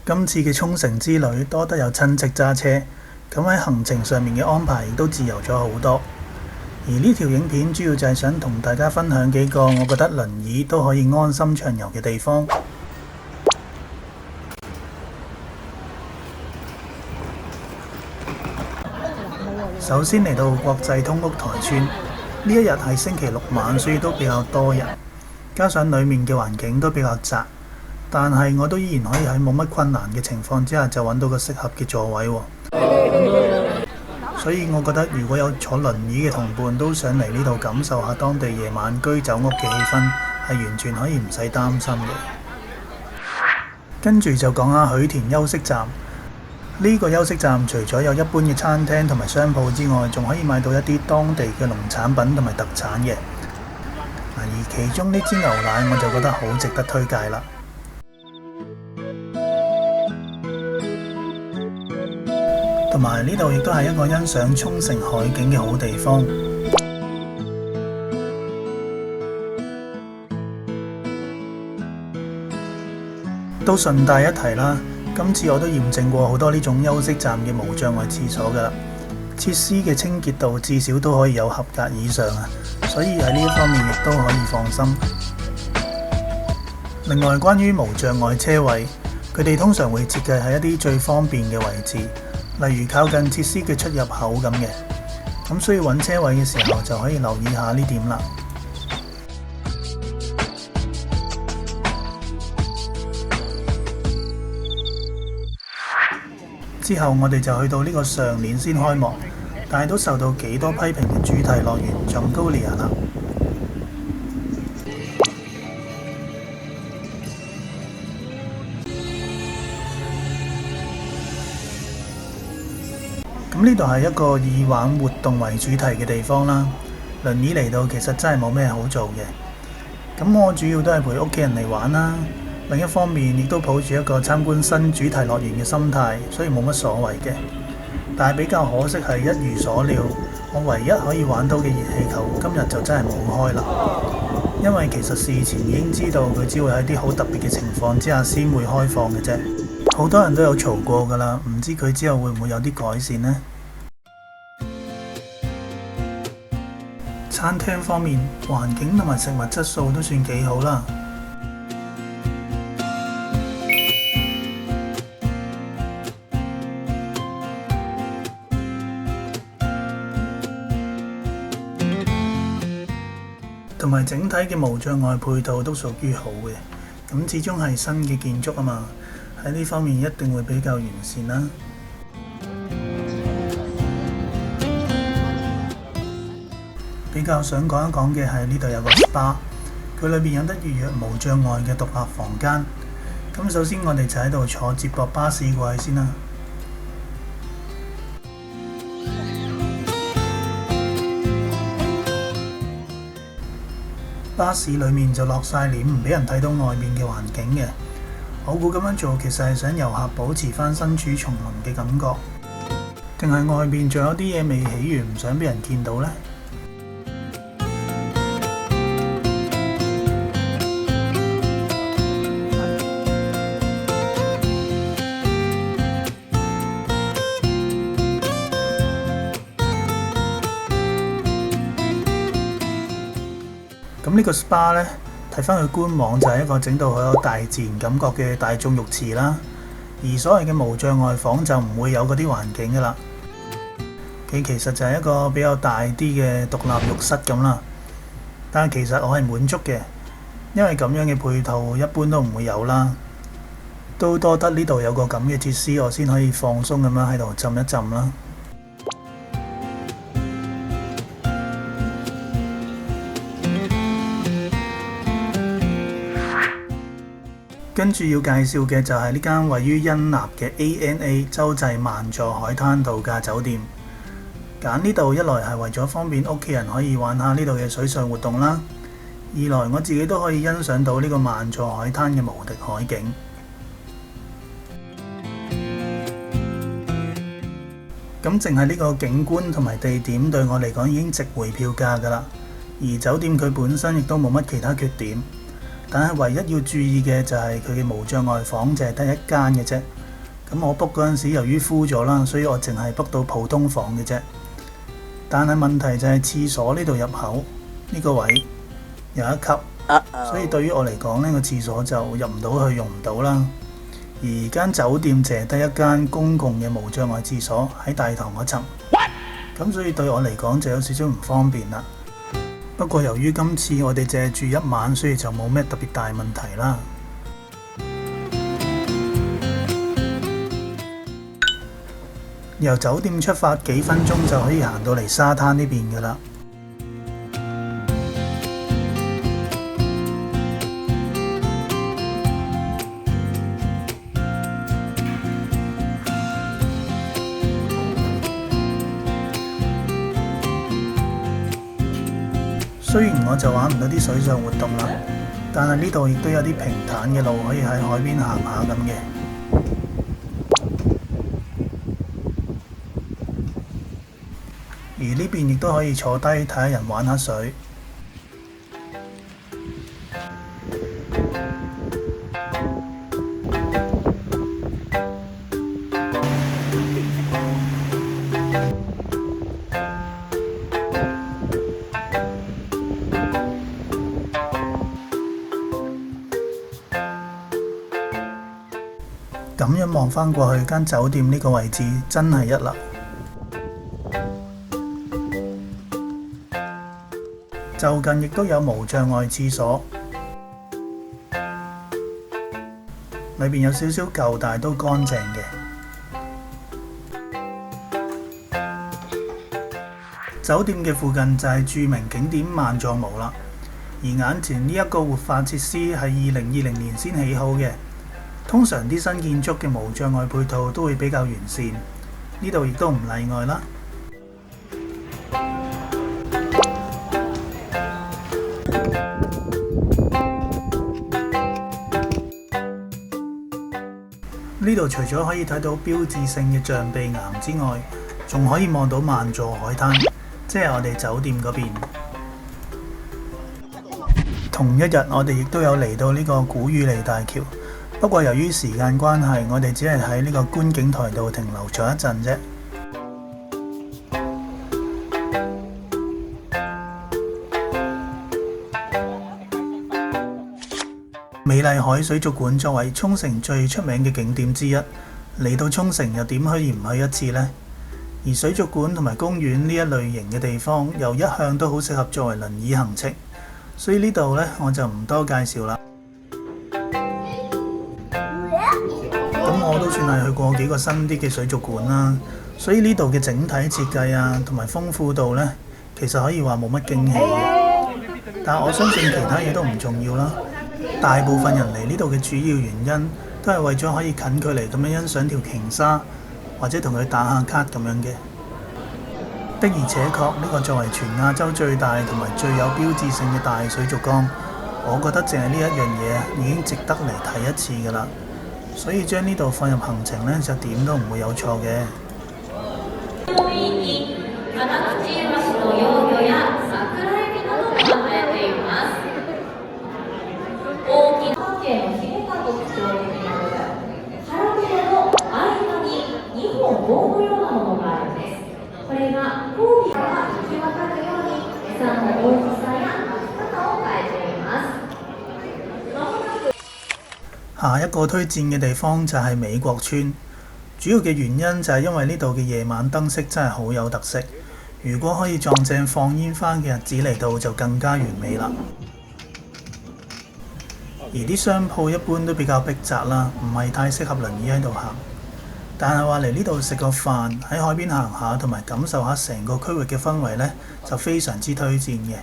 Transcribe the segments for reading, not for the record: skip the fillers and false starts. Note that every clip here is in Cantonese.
今次嘅沖繩之旅多得有親戚揸車，咁喺行程上面嘅安排亦都自由咗好多。而呢條影片主要就係想同大家分享幾個我覺得輪椅都可以安心暢遊嘅地方。首先嚟到國際通屋台村，呢一日係星期六晚，所以都比較多人，加上裡面嘅環境都比較窄，但係我都依然可以喺冇乜困難嘅情況之下就揾到個適合嘅座位喎。所以我覺得如果有坐輪椅嘅同伴都想嚟呢度感受下當地夜晚居酒屋嘅氣氛，係完全可以唔使擔心嘅。跟住就講下許田休息站。呢個休息站除咗有一般嘅餐廳同埋商鋪之外，仲可以買到一啲當地嘅農產品同埋特產嘅。而其中呢支牛奶我就覺得好值得推介啦。同埋呢度亦都係一個欣賞沖繩海景嘅好地方。都順帶一提啦，今次我都驗證過好多呢種休息站嘅無障礙廁所㗎啦，設施嘅清潔度至少都可以有合格以上啊，所以喺呢一方面亦都可以放心。另外，關於無障礙車位，佢哋通常會設計喺一啲最方便嘅位置，例如靠近設施嘅出入口咁嘅，咁需要揾車位嘅時候就可以留意下呢點啦。之後我哋就去到呢個上年先開幕，但係都受到幾多批評嘅主題樂園Jungolia啦。咁呢度係一個以玩活動為主題嘅地方啦。輪椅嚟到其實真係冇咩好做嘅。咁我主要都係陪屋企人嚟玩啦。另一方面亦都抱住一個參觀新主題樂園嘅心態，所以冇乜所謂嘅。但係比較可惜係一如所料，我唯一可以玩到嘅熱氣球今日就真係冇開啦。因為其實事前已經知道佢只會喺啲好特別嘅情況之下先會開放嘅啫。好多人都有嘈過㗎啦，唔知佢之後會唔會有啲改善呢？餐廳方面，環境同埋食物質素都算幾好啦。同埋整體嘅無障礙配套都屬於好嘅，咁始終係新嘅建築啊嘛，喺呢方面一定會比較完善啦。比較想講一講嘅係呢度有個 SPA， 佢裏邊有得預約無障礙嘅獨立房間。咁首先我哋就喺度坐接駁巴士過去先啦。巴士裏面就落晒簾，唔俾人睇到外面嘅環境嘅。我估咁樣做其實係想遊客保持返身處叢林嘅感覺，定係外面仲有啲嘢未起完，唔想俾人見到呢？咁呢個 SPA 呢，睇返佢官網就係一個整到好有大自然感覺嘅大眾浴池啦。而所謂嘅無障礙房就唔會有嗰啲環境㗎啦。佢其實就係一個比較大啲嘅獨立浴室咁啦。但係其實我係滿足嘅，因為咁樣嘅配套一般都唔會有啦。都多得呢度有個咁嘅設施，我先可以放鬆咁樣喺度浸一浸啦。跟住要介紹嘅就係呢間位於恩納嘅 ANA 洲際萬座海灘度假酒店。揀呢度一來係為咗方便屋企人可以玩下呢度嘅水上活動啦，二來我自己都可以欣賞到呢個萬座海灘嘅無敵海景。咁淨係呢個景觀同埋地點對我嚟講已經值回票價㗎啦，而酒店佢本身亦都冇乜其他缺點。但係唯一要注意嘅就係佢嘅無障礙房就係得一間嘅啫，咁我 book 嗰陣時由於 full 咗啦，所以我淨係 book 到普通房嘅啫。但係問題就係廁所呢度入口呢個位有一級，所以對於我嚟講呢個廁所就入唔到去，用唔到啦。而間酒店淨係得一間公共嘅無障礙廁所喺大堂嗰層，咁所以對我嚟講就有少少唔方便啦。不過由於今次我哋淨係住一晚，所以就冇咩特別大問題啦。由酒店出發幾分鐘就可以行到嚟沙灘呢邊㗎啦。雖然我就玩唔到啲水上活動啦，但係呢度亦都有啲平坦嘅路可以喺海邊行下咁嘅。而呢邊亦都可以坐低睇下人玩下水。咁樣望返過去，間酒店呢個位置真係一流。就近亦都有無障礙廁所，裏邊有少少舊，但係都乾淨嘅。酒店嘅附近就係著名景點萬座毛啦。而眼前呢一個活化設施係2020年先起好嘅，通常啲新建築嘅無障礙配套都會比較完善，呢度亦都唔例外啦。呢度除咗可以睇到標誌性嘅象鼻岩之外，仲可以望到萬座海灘，即係我哋酒店嗰邊。同一日，我哋亦都有嚟到呢個古宇利大橋，不過由於時間關係，我哋只係喺呢個觀景台度停留咗一陣啫。美麗海水族館作為沖繩最出名嘅景點之一，嚟到沖繩又點可以唔去一次呢？而水族館同埋公園呢一類型嘅地方，又一向都好適合作為輪椅行程，所以呢度呢，我就唔多介紹啦。咁我都算係去過幾個新啲嘅水族館啦，所以呢度嘅整體設計啊同埋豐富度呢，其實可以話冇乜驚喜嘅。但我相信其他嘢都唔重要啦。大部分人嚟呢度嘅主要原因都係為咗可以近距離咁樣欣賞條鯨鯊，或者同佢打下卡咁樣嘅。的而且確，呢個作為全亞洲最大同埋最有標誌性嘅大水族缸，我覺得淨係呢一樣嘢已經值得嚟睇一次㗎啦。所以將呢度放入行程呢，就點都唔會有錯嘅。下一個推薦嘅地方就係美國村，主要嘅原因就係因為呢度嘅夜晚燈飾真係好有特色。如果可以撞正放煙花嘅日子嚟到，就更加完美啦。而啲商鋪一般都比較逼窄啦，唔係太適合輪椅喺度行。但係話嚟呢度食個飯，喺海邊行下，同埋感受下成個區域嘅氛圍呢，就非常之推薦嘅。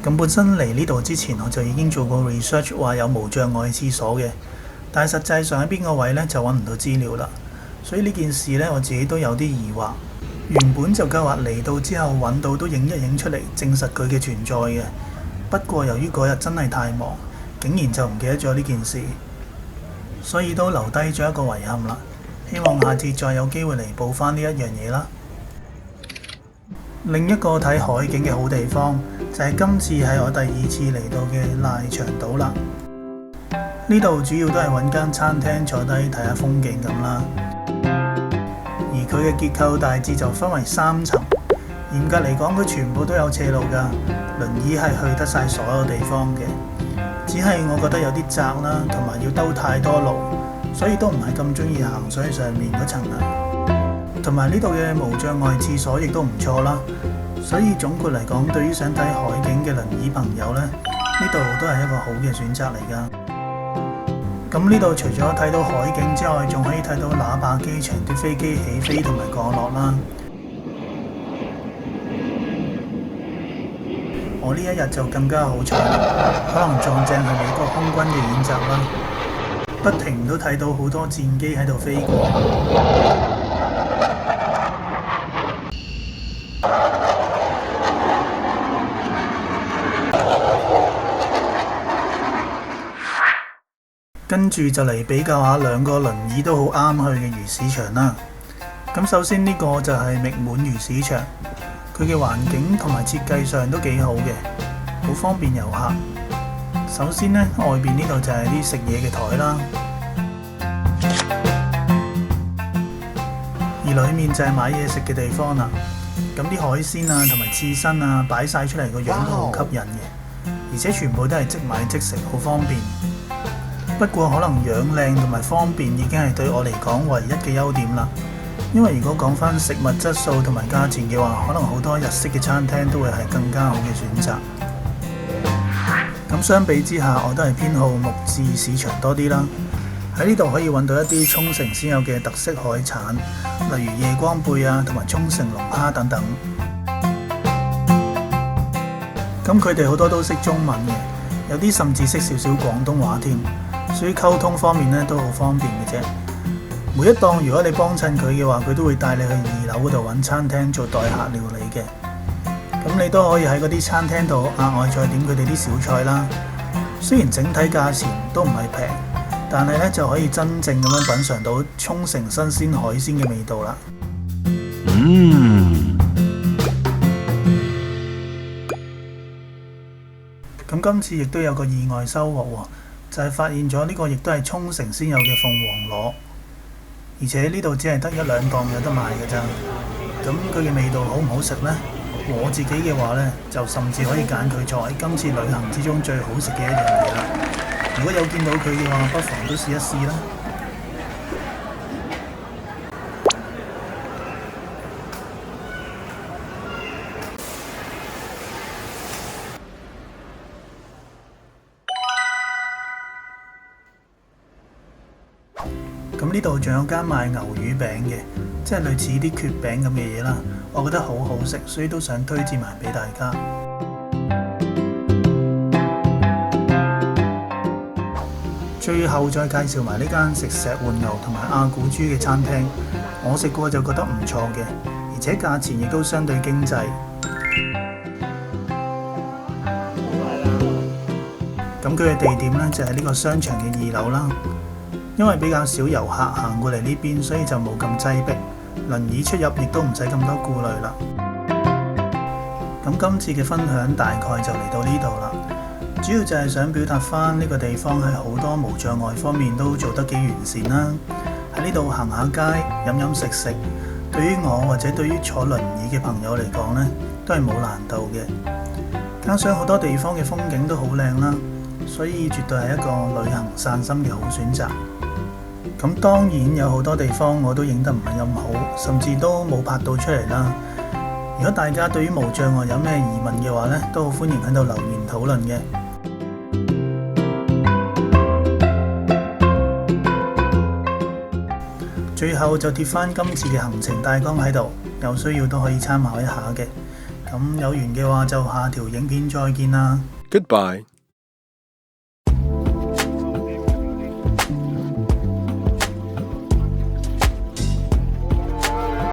咁本身嚟呢度之前，我就已經做過 research 話有無障礙廁所嘅，但係實際上喺邊個位呢，就揾唔到資料啦。所以呢件事呢，我自己都有啲疑惑。原本就計劃嚟到之後揾到都影一影出嚟，證實佢嘅存在嘅。不過由於嗰日真係太忙，竟然就唔記得咗呢件事，所以都留低咗一個遺憾啦。希望下次再有機會嚟報返呢一樣嘢啦。另一個睇海景嘅好地方就係今次係我第2次嚟到嘅瀨長島啦。呢度主要都係揾間餐廳坐低睇下風景咁啦。而佢嘅結構大致就分為3層，嚴格嚟講佢全部都有斜路㗎，輪椅係去得晒所有地方嘅。只係我覺得有啲窄啦，同埋要兜太多路，所以都唔係咁中意行上去上面嗰層啦。同埋呢度嘅無障礙廁所亦都唔錯啦，所以總括嚟講，對於想睇海景嘅輪椅朋友呢，呢度都係一個好嘅選擇嚟㗎。咁呢度除咗睇到海景之外，仲可以睇到喇叭機場啲飛機起飛同埋降落啦。我呢一日就更加好彩，可能撞正係美國空軍嘅演習啦，不停都睇到好多戰機喺度飛過。跟住就嚟比較下兩個輪椅都好啱去嘅魚市場啦。咁首先呢個就係覓滿魚市場，佢嘅環境同埋設計上都幾好嘅，好方便遊客。首先呢，外邊呢度就係啲食嘢嘅枱啦，而裡面就係買嘢食嘅地方啦。咁啲海鮮啊同埋刺身啊擺晒出嚟個樣都好吸引嘅，而且全部都係即買即食，好方便。不過可能樣靚同埋方便已經係對我嚟講唯一嘅優點啦。因為如果講返食物質素同埋價錢嘅話，可能好多日式嘅餐廳都會係更加好嘅選擇。咁相比之下，我都係偏好木質市場多啲啦。喺呢度可以揾到一啲沖繩先有嘅特色海產，例如夜光貝啊同埋沖繩龍蝦等等。咁佢哋好多都識中文嘅，有啲甚至識少少廣東話添。所以溝通方面咧都好方便嘅啫。每一檔如果你幫襯佢嘅話，佢都會帶你去2樓嗰度揾餐廳做待客料理嘅。咁你都可以喺嗰啲餐廳度額外再點佢哋啲小菜啦。雖然整體價錢都唔係平，但係咧就可以真正咁樣品嚐到沖繩新鮮海鮮嘅味道啦。咁今次亦都有個意外收穫喎。就係發現咗呢個亦都係沖繩先有嘅鳳凰螺，而且呢度只係得1-2檔有得賣嘅咋。咁佢嘅味道好唔好食呢？我自己嘅話呢，就甚至可以揀佢作為今次旅行之中最好食嘅一樣嘢啦。如果有見到佢嘅話，不妨都試一試啦。咁呢度仲有間賣牛乳餅嘅，即係類似啲蕨餅咁嘅嘢啦。我覺得好好食，所以都想推薦埋俾大家。最後再介紹埋呢間食石垣牛同埋亞古豬嘅餐廳，我食過就覺得唔錯嘅，而且價錢亦都相對經濟。咁佢嘅地點呢，就係呢個商場嘅2樓啦。因為比較少遊客行過嚟呢邊，所以就冇咁擠迫，輪椅出入亦都唔使咁多顧慮啦。咁今次嘅分享大概就嚟到呢度啦，主要就係想表達翻呢個地方喺好多無障礙方面都做得幾完善啦。喺呢度行下街、飲飲食食，對於我或者對於坐輪椅嘅朋友嚟講呢，都係冇難度嘅。加上好多地方嘅風景都好靚啦，所以絕對係一個旅行散心嘅好選擇。咁當然有好多地方我都影得唔係咁好，甚至都冇拍到出嚟啦。如果大家對於無障礙有咩疑問嘅話呢，都好歡迎喺度留言討論嘅。最後就貼翻今次嘅行程大綱喺度，有需要都可以參考一下嘅。咁有緣嘅話就下條影片再見啦。Goodbye。